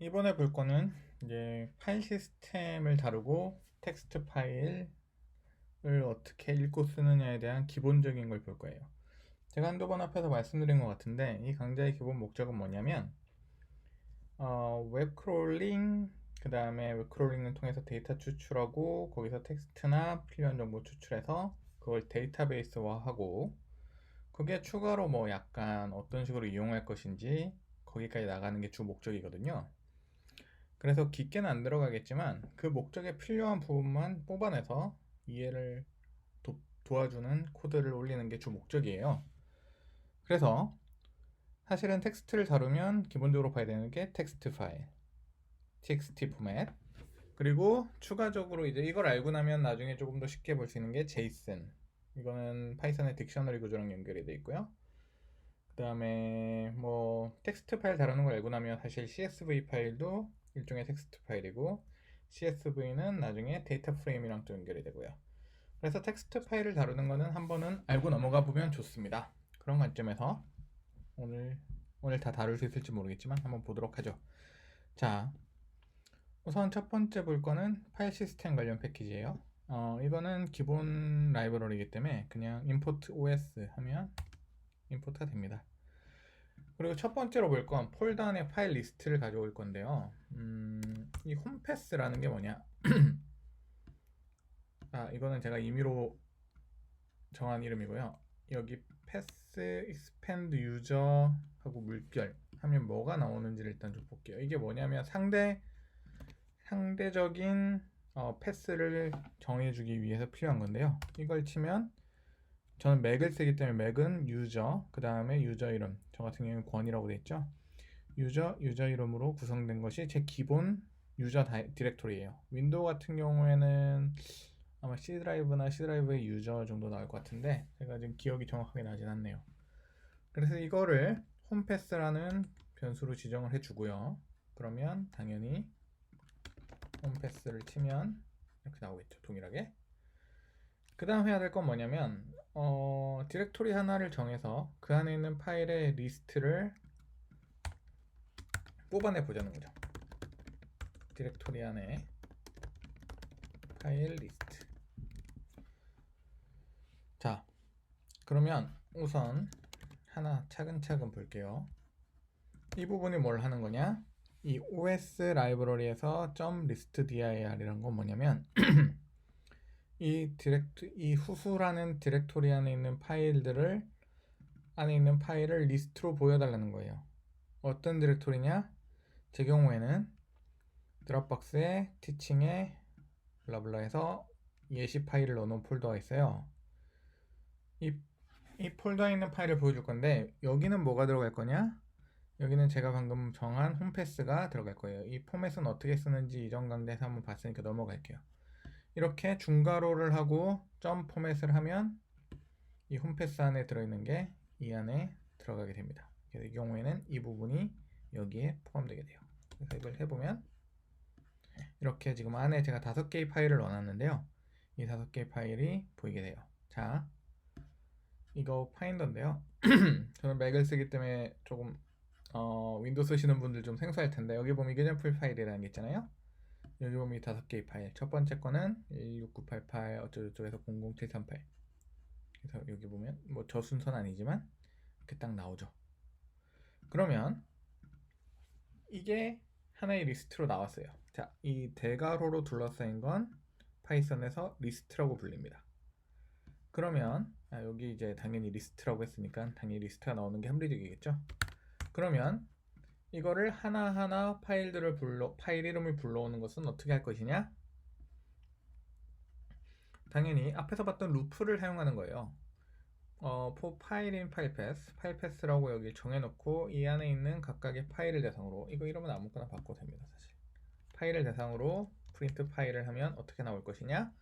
이번에 볼 거는 이제 파일 시스템을 다루고 텍스트 파일을 어떻게 읽고 쓰느냐에 대한 기본적인 걸 볼 거예요. 제가 한두 번 앞에서 말씀드린 것 같은데 이 강좌의 기본 목적은 뭐냐면 웹 크롤링, 그 다음에 웹 크롤링을 통해서 데이터 추출하고 거기서 텍스트나 필요한 정보 추출해서 그걸 데이터베이스화하고 그게 추가로 뭐 약간 어떤 식으로 이용할 것인지 거기까지 나가는 게 주 목적이거든요. 그래서 깊게는 안 들어가겠지만 그 목적에 필요한 부분만 뽑아내서 이해를 도와주는 코드를 올리는 게 주 목적이에요. 그래서 사실은 텍스트를 다루면 기본적으로 봐야 되는 게 텍스트 파일, txt 포맷, 그리고 추가적으로 이제 이걸 알고 나면 나중에 조금 더 쉽게 볼 수 있는 게 JSON. 이거는 파이썬의 딕셔너리 구조랑 연결이 돼 있고요. 그 다음에 뭐 텍스트 파일 다루는 걸 알고 나면 사실 CSV 파일도 일종의 텍스트 파일이고 CSV는 나중에 데이터 프레임이랑 또 연결이 되고요. 그래서 텍스트 파일을 다루는 거는 한 번은 알고 넘어가 보면 좋습니다. 그런 관점에서 오늘 다 다룰 수 있을지 모르겠지만 한번 보도록 하죠. 자, 우선 첫 번째 볼 거는 파일 시스템 관련 패키지예요. 이거는 기본 라이브러리이기 때문에 그냥 import os 하면 임포트가 됩니다. 그리고 첫 번째로 볼 건 폴더 안에 파일 리스트를 가져올 건데요. 이 홈패스라는 게 뭐냐? 이거는 제가 임의로 정한 이름이고요. 여기 패스, 익스펜드 유저 하고 물결 하면 뭐가 나오는지를 일단 좀 볼게요. 이게 뭐냐면 상대적인 패스를 정해주기 위해서 필요한 건데요. 이걸 치면 저는 맥을 쓰기 때문에 맥은 유저, 그 다음에 유저 이름, 저 같은 경우는 권이라고 되어 있죠. 유저 이름으로 구성된 것이 제 기본 유저 디렉토리예요. 윈도우 같은 경우에는 아마 C 드라이브나 C 드라이브의 유저 정도 나올 것 같은데 제가 지금 기억이 정확하게 나진 않네요. 그래서 이거를 홈패스라는 변수로 지정을 해주고요. 그러면 당연히 홈패스를 치면 이렇게 나오겠죠. 동일하게. 그 다음 해야 될 건 뭐냐면 디렉토리 하나를 정해서 그 안에 있는 파일의 리스트를 뽑아내 보자는 거죠. 디렉토리 안에 파일 리스트. 자, 그러면 우선 하나 차근차근 볼게요. 이 부분이 뭘 하는 거냐? 이 OS 라이브러리에서 .listdir이라는 건 뭐냐면 이 후수라는 디렉토리 안에 있는 파일을 리스트로 보여달라는 거예요. 어떤 디렉토리냐? 제 경우에는 드롭박스에 티칭에 블라블라해서 예시 파일을 넣어놓은 폴더가 있어요. 이 폴더에 있는 파일을 보여줄 건데 여기는 뭐가 들어갈 거냐? 여기는 제가 방금 정한 홈패스가 들어갈 거예요. 이 포맷은 어떻게 쓰는지 이전 강좌에서 한번 봤으니까 넘어갈게요. 이렇게 중괄호를 하고 점 포맷을 하면 이 홈패스 안에 들어있는 게 이 안에 들어가게 됩니다. 그래서 이 경우에는 이 부분이 여기에 포함되게 돼요. 그래서 이걸 해보면 이렇게 지금 안에 제가 5개의 파일을 넣어놨는데요. 이 5개의 파일이 보이게 돼요. 자, 이거 파인더인데요. 저는 맥을 쓰기 때문에 조금 윈도우 쓰시는 분들 좀 생소할 텐데 여기 보면 이그젠플 파일이라는 게 있잖아요. 여기 보면 이 5개의 파일. 첫 번째 거는 16988 어쩌고저쩌고해서 00738. 그래서 여기 보면 뭐 저 순서는 아니지만 이렇게 딱 나오죠. 그러면 이게 하나의 리스트로 나왔어요. 자, 이 대괄호로 둘러싸인 건 파이썬에서 리스트라고 불립니다. 그러면 여기 이제 당연히 리스트라고 했으니까 당연히 리스트가 나오는 게 합리적이겠죠. 그러면 이거를 하나하나 파일 이름을 불러오는 것은 어떻게 할 것이냐? 당연히 앞에서 봤던 루프를 사용하는 거예요. for file in file path, 파일 패스라고 여기 정해놓고 이 안에 있는 각각의 파일을 대상으로 이거 이러면 아무거나 바꿔도 됩니다. 사실 파일을 대상으로 프린트 파일을 하면 어떻게 나올 것이냐?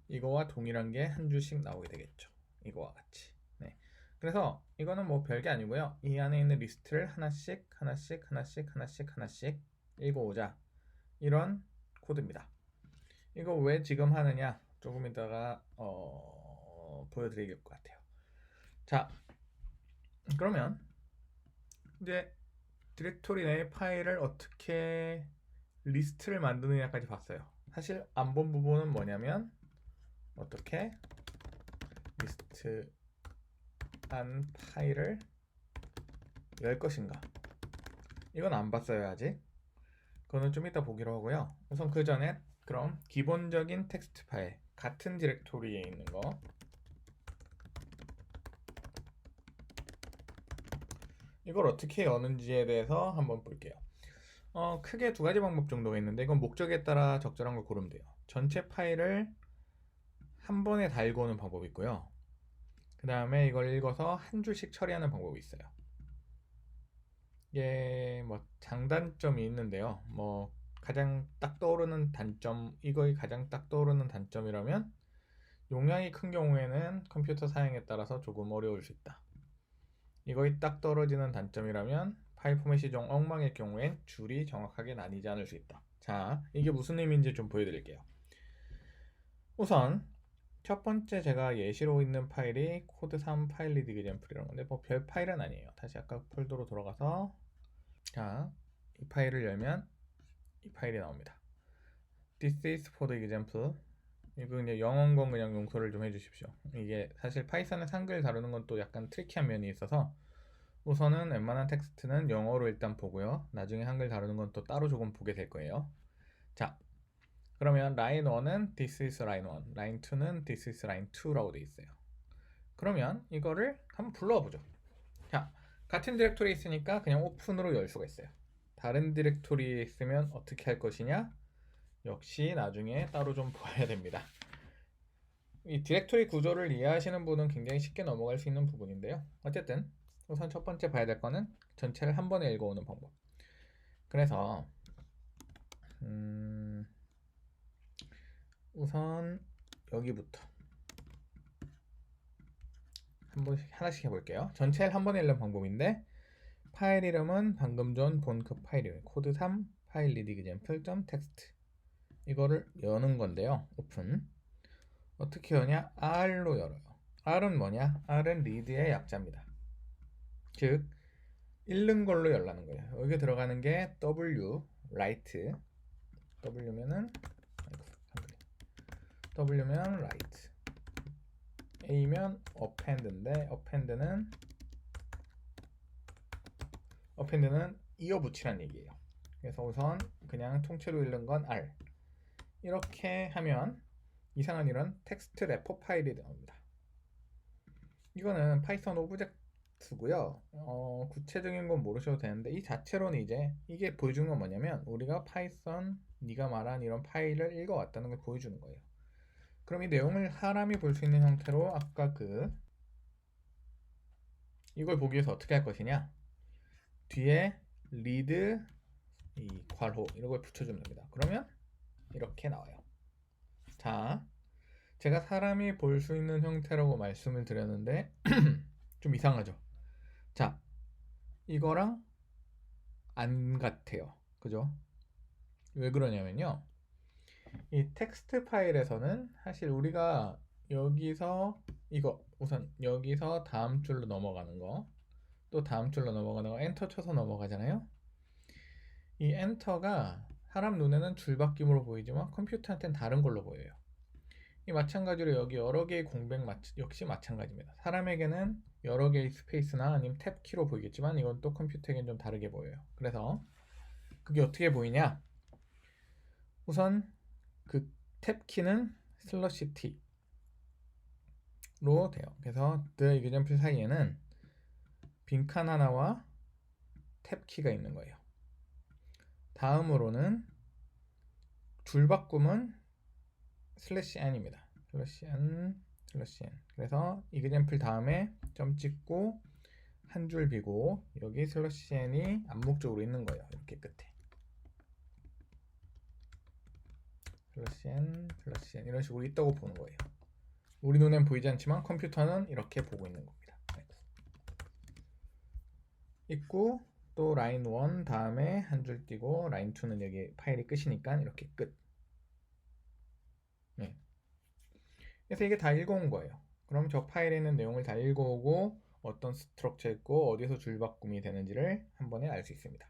이거와 동일한 게 한 줄씩 나오게 되겠죠. 이거와 같이. 네. 그래서 이거는 뭐 별게 아니고요. 이 안에 있는 리스트를 하나씩 읽어오자. 이런 코드입니다. 이거 왜 지금 하느냐? 조금 이따가 보여드릴 것 같아요. 자, 그러면 이제 디렉토리 내 파일을 어떻게 리스트를 만드느냐까지 봤어요. 사실 안 본 부분은 뭐냐면 어떻게 리스트한 파일을 열 것인가, 이건 안 봤어요 아직. 그거는 좀 이따 보기로 하고요. 우선 그 전에 그럼 기본적인 텍스트 파일, 같은 디렉토리에 있는 거, 이걸 어떻게 여는지에 대해서 한번 볼게요. 크게 두 가지 방법 정도가 있는데, 이건 목적에 따라 적절한 걸 고르면 돼요. 전체 파일을 한 번에 다 읽어오는 방법이 있고요. 그 다음에 이걸 읽어서 한 줄씩 처리하는 방법이 있어요. 이게 뭐 장단점이 있는데요. 뭐 가장 딱 떠오르는 단점, 이거의 가장 딱 떠오르는 단점이라면 용량이 큰 경우에는 컴퓨터 사양에 따라서 조금 어려울 수 있다. 이거의 딱 떨어지는 단점이라면 파일 포맷이 좀 엉망일 경우엔 줄이 정확하게 나뉘지 않을 수 있다. 자, 이게 무슨 의미인지 좀 보여드릴게요. 우선 첫 번째 제가 예시로 있는 파일이 코드3 파일 리드 example이라는 건데, 뭐 별 파일은 아니에요. 다시 아까 폴더로 돌아가서, 자, 이 파일을 열면 이 파일이 나옵니다. This is for the example. 이거 그냥 영어인 건 그냥 용서를 좀 해주십시오. 이게 사실 파이썬에서 한글 다루는 건 또 약간 트리키한 면이 있어서 우선은 웬만한 텍스트는 영어로 일단 보고요. 나중에 한글 다루는 건 또 따로 조금 보게 될 거예요. 자, 그러면 라인 1은 this is line 1, 라인 2는 this is line 2라고 되어 있어요. 그러면 이거를 한번 불러보죠. 자, 같은 디렉토리에 있으니까 그냥 오픈으로 열 수가 있어요. 다른 디렉토리에 있으면 어떻게 할 것이냐? 역시 나중에 따로 좀 봐야 됩니다. 이 디렉토리 구조를 이해하시는 분은 굉장히 쉽게 넘어갈 수 있는 부분인데요. 어쨌든 우선 첫 번째 봐야 될 거는 전체를 한 번에 읽어오는 방법. 그래서 우선 여기부터 하나씩 해볼게요. 전체를 한 번에 읽는 방법인데, 파일 이름은 방금 전 본 그 파일 이름 코드3 파일 리드 example.txt, 이거를 여는 건데요. 오픈. 어떻게 여냐? R로 열어요. R은 뭐냐? R은 read의 약자입니다. 즉 읽는 걸로 열라는 거예요. 여기 들어가는 게 W, write, W면은 write, A면 append인데 append는 이어붙이란 얘기예요. 그래서 우선 그냥 통째로 읽는 건 R. 이렇게 하면 이상한 이런 텍스트 래퍼 파일이 나옵니다. 이거는 파이썬 오브젝트고요. 구체적인 건 모르셔도 되는데, 이 자체로는 이제 이게 보여주는 건 뭐냐면 우리가 파이썬 네가 말한 이런 파일을 읽어왔다는 걸 보여주는 거예요. 그럼 이 내용을 사람이 볼 수 있는 형태로 아까 이걸 보기 위해서 어떻게 할 것이냐, 뒤에 read 이 괄호 이런 걸 붙여주면 됩니다. 그러면 이렇게 나와요. 자, 제가 사람이 볼 수 있는 형태라고 말씀을 드렸는데 좀 이상하죠? 자, 이거랑 안 같아요. 그죠? 왜 그러냐면요, 이 텍스트 파일에서는 사실 우리가 여기서 이거 우선 여기서 다음 줄로 넘어가는 거, 또 다음 줄로 넘어가는 거 엔터 쳐서 넘어가잖아요. 이 엔터가 사람 눈에는 줄바뀜으로 보이지만 컴퓨터한테는 다른 걸로 보여요. 이 마찬가지로 여기 여러 개의 공백 역시 마찬가지입니다. 사람에게는 여러 개의 스페이스나 아니면 탭 키로 보이겠지만 이건 또 컴퓨터에게는 좀 다르게 보여요. 그래서 그게 어떻게 보이냐? 우선 그 탭 키는 슬러시 T로 돼요. 그래서 the example 사이에는 빈칸 하나와 탭 키가 있는 거예요. 다음으로는 줄바꿈은 슬래시 n입니다. 슬래시 n, 슬래시 n. 그래서 example 다음에 점 찍고 한 줄 비고 여기 슬래시 n이 암묵적으로 있는 거예요. 이렇게 끝에 슬래시 n, 슬래시 n 이런 식으로 있다고 보는 거예요. 우리 눈엔 보이지 않지만 컴퓨터는 이렇게 보고 있는 겁니다. 있고 또 라인 1 다음에 한 줄 띄고 라인 2는 여기 파일이 끝이니까 이렇게 끝. 네. 그래서 이게 다 읽어온 거예요. 그럼 저 파일에 있는 내용을 다 읽어오고 어떤 스트럭처 있고 어디서 줄바꿈이 되는지를 한 번에 알 수 있습니다.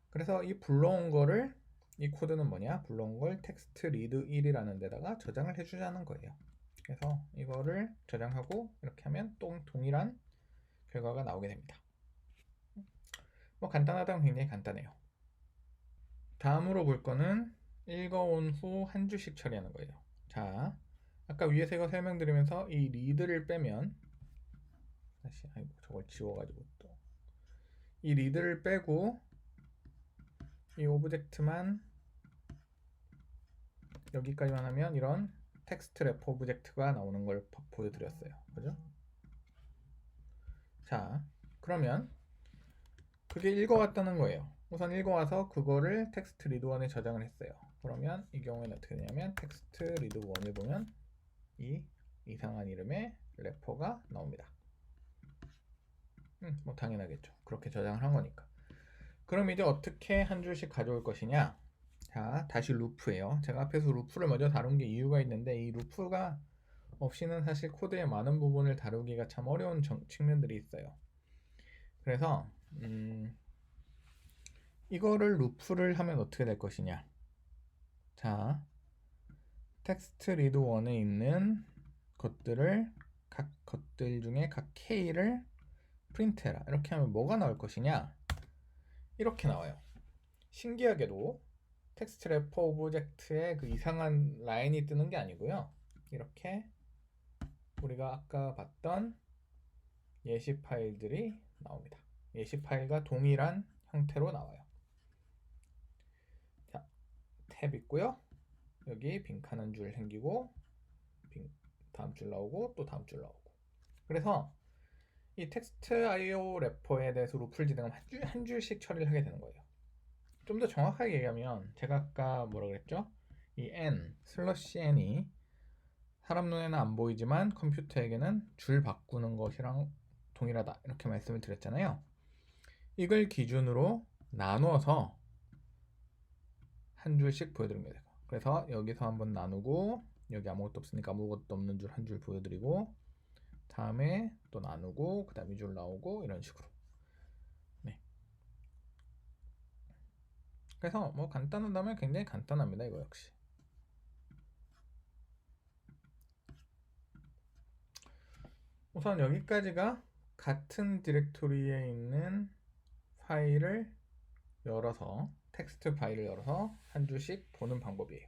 그래서 이 불러온 거를 이 코드는 뭐냐? 불러온 걸 텍스트 리드 1이라는 데다가 저장을 해주자는 거예요. 그래서 이거를 저장하고 이렇게 하면 동일한 결과가 나오게 됩니다. 뭐 간단하다면 굉장히 간단해요. 다음으로 볼 거는 읽어온 후 한 줄씩 처리하는 거예요. 자, 아까 위에서 이거 설명드리면서 이 리드를 빼면 다시 저걸 지워가지고 또 이 리드를 빼고 이 오브젝트만 여기까지만 하면 이런 텍스트 래퍼 오브젝트가 나오는 걸 보여드렸어요. 그죠? 자, 그러면 그게 읽어왔다는 거예요. 우선 읽어와서 그거를 텍스트 리드1에 저장을 했어요. 그러면 이 경우에는 어떻게 되냐면 텍스트 리드1을 보면 이 이상한 이름의 래퍼가 나옵니다. 뭐 당연하겠죠. 그렇게 저장을 한 거니까. 그럼 이제 어떻게 한 줄씩 가져올 것이냐? 자, 다시 루프예요. 제가 앞에서 루프를 먼저 다룬 게 이유가 있는데 이 루프가 없이는 사실 코드의 많은 부분을 다루기가 참 어려운 측면들이 있어요. 그래서 이거를 루프를 하면 어떻게 될 것이냐? 자, 텍스트 리드 1에 있는 것들을 각 것들 중에 각 k를 프린트해라. 이렇게 하면 뭐가 나올 것이냐? 이렇게 나와요. 신기하게도 텍스트 래퍼 오브젝트에 그 이상한 라인이 뜨는 게 아니고요. 이렇게 우리가 아까 봤던 예시 파일들이 나옵니다. 예시 파일과 동일한 형태로 나와요. 자, 탭 있고요. 여기 빈칸 한 줄 생기고 다음 줄 나오고 또 다음 줄 나오고. 그래서 이 텍스트 IO 래퍼에 대해서 루프를 진행하면 한 줄씩 처리를 하게 되는 거예요. 좀 더 정확하게 얘기하면 제가 아까 뭐라 그랬죠? 이 n /n이 사람 눈에는 안 보이지만 컴퓨터에게는 줄 바꾸는 것이랑 동일하다 이렇게 말씀을 드렸잖아요. 이걸 기준으로 나누어서 한 줄씩 보여드립니다. 그래서 여기서 한번 나누고 여기 아무것도 없으니까 아무것도 없는 줄 한 줄 보여드리고 다음에 또 나누고 그 다음에 줄 나오고 이런 식으로. 네. 그래서 뭐 간단하다면 굉장히 간단합니다. 이거 역시. 우선 여기까지가 같은 디렉토리에 있는 파일을 열어서 텍스트 파일을 열어서 한 줄씩 보는 방법이에요.